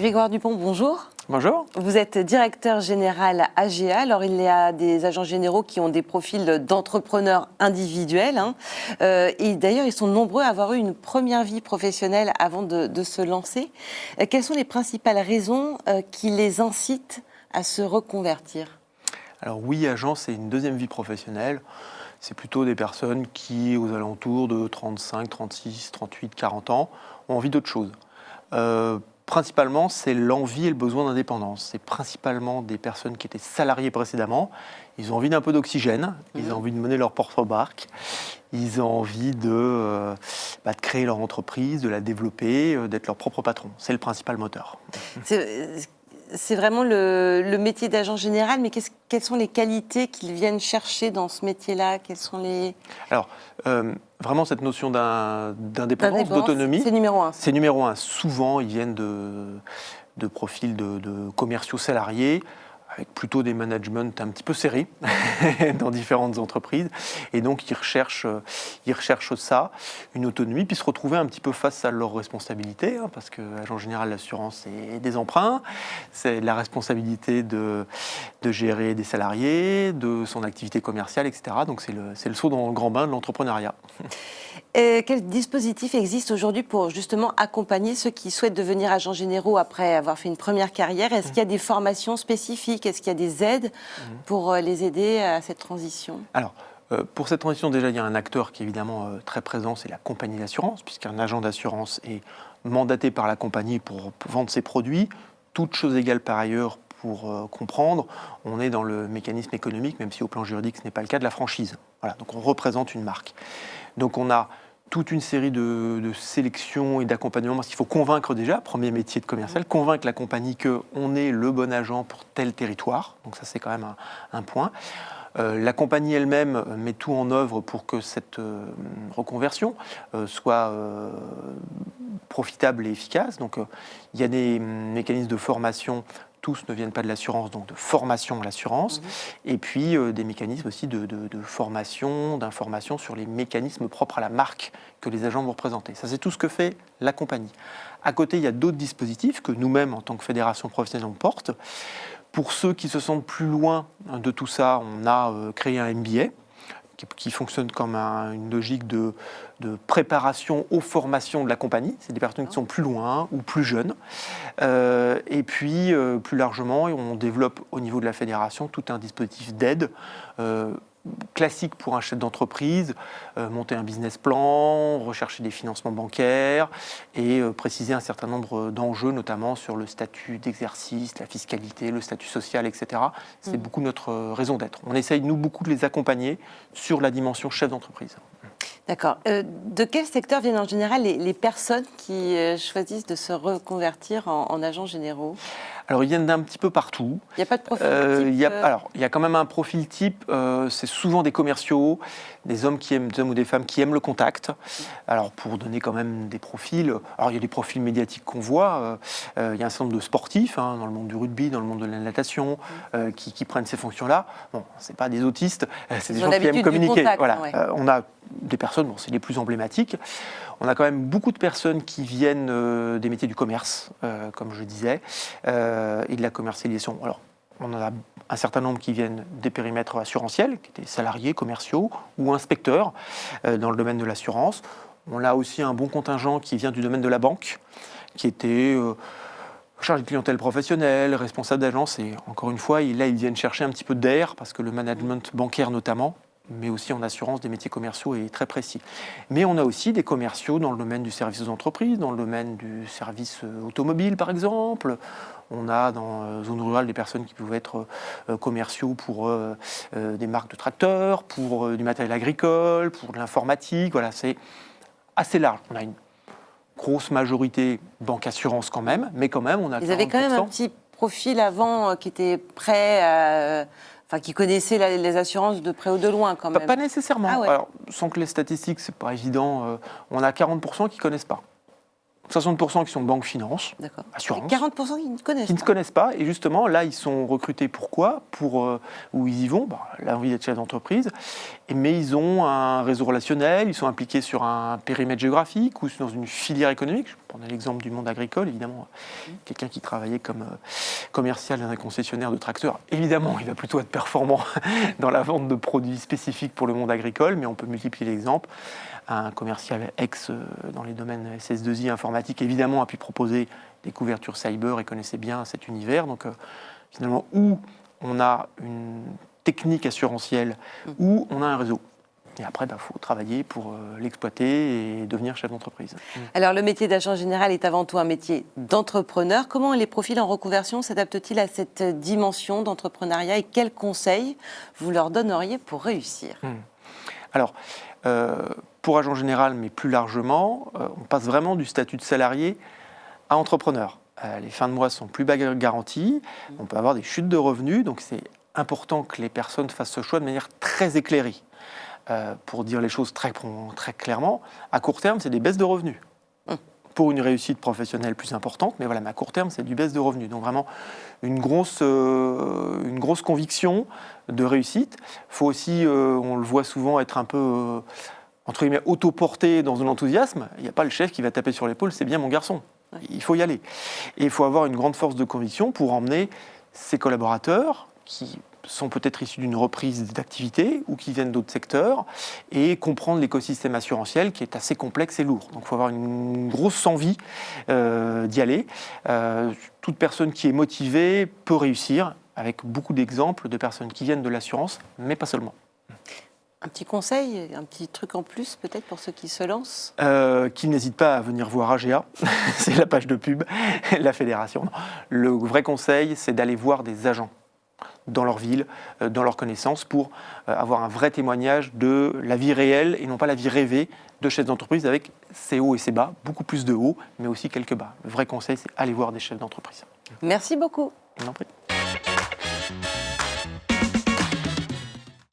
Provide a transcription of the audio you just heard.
Grégoire Dupont, bonjour. Bonjour. Vous êtes directeur général AGA. Alors, il y a des agents généraux qui ont des profils d'entrepreneurs individuels. Et d'ailleurs, ils sont nombreux à avoir eu une première vie professionnelle avant de se lancer. Quelles sont les principales raisons qui les incitent à se reconvertir ? Alors oui, agent, c'est une deuxième vie professionnelle. C'est plutôt des personnes qui, aux alentours de 35, 36, 38, 40 ans, ont envie d'autre chose. Principalement, c'est l'envie et le besoin d'indépendance. C'est principalement des personnes qui étaient salariées précédemment. Ils ont envie d'un peu d'oxygène, ils ont envie de mener leur propre barque, ils ont envie de créer leur entreprise, de la développer, d'être leur propre patron. C'est le principal moteur. C'est vraiment le métier d'agent général, mais quelles sont les qualités qu'ils viennent chercher dans ce métier-là ? Quelles sont les... Alors, vraiment, cette notion d'indépendance, d'autonomie, c'est numéro un. C'est numéro un. Souvent, ils viennent de profils de commerciaux salariés, avec plutôt des managements un petit peu serrés dans différentes entreprises. Et donc, ils recherchent ça, une autonomie, puis se retrouver un petit peu face à leurs responsabilités, parce que, en général, l'assurance, c'est des emprunts, c'est la responsabilité de gérer des salariés, de son activité commerciale, etc. Donc, c'est le saut dans le grand bain de l'entrepreneuriat. Quel dispositif existe aujourd'hui pour justement accompagner ceux qui souhaitent devenir agents généraux après avoir fait une première carrière ? Est-ce qu'il y a des formations spécifiques ? Est-ce qu'il y a des aides pour les aider à cette transition ? Alors, pour cette transition, déjà, il y a un acteur qui est évidemment très présent, c'est la compagnie d'assurance, puisqu'un agent d'assurance est mandaté par la compagnie pour vendre ses produits. Toutes choses égales par ailleurs, pour comprendre, on est dans le mécanisme économique, même si au plan juridique, ce n'est pas le cas de la franchise. Voilà, donc on représente une marque. Donc on a toute une série de sélections et d'accompagnements, parce qu'il faut convaincre déjà, premier métier de commercial, convaincre la compagnie qu'on est le bon agent pour tel territoire. Donc ça, c'est quand même un point. La compagnie elle-même met tout en œuvre pour que cette reconversion soit profitable et efficace. Donc il y a des mécanismes de formation. Tous ne viennent pas de l'assurance, donc de formation à l'assurance, et puis des mécanismes aussi de formation, d'information sur les mécanismes propres à la marque que les agents vont représenter. Ça, c'est tout ce que fait la compagnie. À côté, il y a d'autres dispositifs que nous-mêmes, en tant que fédération professionnelle, on porte. Pour ceux qui se sentent plus loin de tout ça, on a créé un MBA qui fonctionne comme une logique de préparation aux formations de la compagnie. C'est des personnes qui sont plus loin ou plus jeunes. Et puis, plus largement, on développe au niveau de la fédération tout un dispositif d'aide classique pour un chef d'entreprise, monter un business plan, rechercher des financements bancaires et préciser un certain nombre d'enjeux, notamment sur le statut d'exercice, la fiscalité, le statut social, etc. C'est beaucoup notre raison d'être. On essaye, nous, beaucoup de les accompagner sur la dimension chef d'entreprise. D'accord. De quel secteur viennent en général les personnes qui choisissent de se reconvertir en agents généraux ? Alors, ils viennent d'un petit peu partout. Il n'y a pas de profil type il y a quand même un profil type. C'est souvent des commerciaux, des hommes ou des femmes qui aiment le contact. Alors, pour donner quand même des profils, alors il y a des profils médiatiques qu'on voit. Il y a un certain nombre de sportifs, dans le monde du rugby, dans le monde de la natation, qui prennent ces fonctions-là. Bon, c'est pas des autistes, c'est des gens qui aiment communiquer. Contact, voilà. Ouais. On a des personnes, c'est les plus emblématiques. On a quand même beaucoup de personnes qui viennent des métiers du commerce, comme je disais, et de la commercialisation. Alors, on en a un certain nombre qui viennent des périmètres assurantiels, qui étaient salariés, commerciaux ou inspecteurs dans le domaine de l'assurance. On a aussi un bon contingent qui vient du domaine de la banque, qui était chargé de clientèle professionnelle, responsable d'agence. Et encore une fois, là, ils viennent chercher un petit peu d'air, parce que le management bancaire notamment, mais aussi en assurance des métiers commerciaux est très précis. Mais on a aussi des commerciaux dans le domaine du service aux entreprises, dans le domaine du service automobile par exemple. On a dans la zone rurale des personnes qui peuvent être commerciaux pour des marques de tracteurs, pour du matériel agricole, pour de l'informatique. Voilà, c'est assez large. On a une grosse majorité banque assurance quand même, mais quand même on a 40%. Ils avaient quand même un petit profil avant qui était prêt à... Enfin, qui connaissaient les assurances de près ou de loin, quand même. Pas nécessairement. Ah ouais. Alors, sans que les statistiques, c'est pas évident, on a 40% qui ne connaissent pas. 60% qui sont banque finance, assurance. 40% qui ne connaissent pas. Qui ne connaissent pas. Et justement, là, ils sont recrutés pourquoi ? Où ils y vont ? L'envie d'être chef d'entreprise. mais ils ont un réseau relationnel, ils sont impliqués sur un périmètre géographique ou dans une filière économique. Je prends l'exemple du monde agricole, évidemment. Quelqu'un qui travaillait comme commercial dans un concessionnaire de tracteurs, évidemment, il va plutôt être performant dans la vente de produits spécifiques pour le monde agricole, mais on peut multiplier l'exemple. Un commercial dans les domaines SS2I informatique, évidemment, a pu proposer des couvertures cyber et connaissait bien cet univers. Donc, finalement, où on a une technique assurantielle, où on a un réseau. Et après, faut travailler pour l'exploiter et devenir chef d'entreprise. Alors, le métier d'agent général est avant tout un métier d'entrepreneur. Comment les profils en reconversion s'adaptent-ils à cette dimension d'entrepreneuriat et quels conseils vous leur donneriez pour réussir? Alors, pour agent général, mais plus largement, on passe vraiment du statut de salarié à entrepreneur. Les fins de mois sont plus garanties, on peut avoir des chutes de revenus, donc c'est important que les personnes fassent ce choix de manière très éclairée. Pour dire les choses très clairement, à court terme, c'est des baisses de revenus. Pour une réussite professionnelle plus importante, mais voilà, mais à court terme, c'est du baisse de revenus. Donc vraiment, une grosse conviction de réussite. Il faut aussi, on le voit souvent, être un peu, entre guillemets, autoporté dans un enthousiasme. Il n'y a pas le chef qui va taper sur l'épaule, c'est bien mon garçon. Il faut y aller. Et il faut avoir une grande force de conviction pour emmener ses collaborateurs, qui sont peut-être issus d'une reprise d'activité ou qui viennent d'autres secteurs, et comprendre l'écosystème assurantiel qui est assez complexe et lourd. Donc il faut avoir une grosse envie d'y aller. Toute personne qui est motivée peut réussir, avec beaucoup d'exemples de personnes qui viennent de l'assurance, mais pas seulement. Un petit conseil, un petit truc en plus peut-être pour ceux qui se lancent? Qu'ils n'hésitent pas à venir voir AGA, c'est la page de pub, la fédération. Le vrai conseil, c'est d'aller voir des agents dans leur ville, dans leurs connaissances, pour avoir un vrai témoignage de la vie réelle et non pas la vie rêvée de chefs d'entreprise avec ses hauts et ses bas, beaucoup plus de hauts, mais aussi quelques bas. Le vrai conseil, c'est aller voir des chefs d'entreprise. Merci beaucoup. Je vous en prie.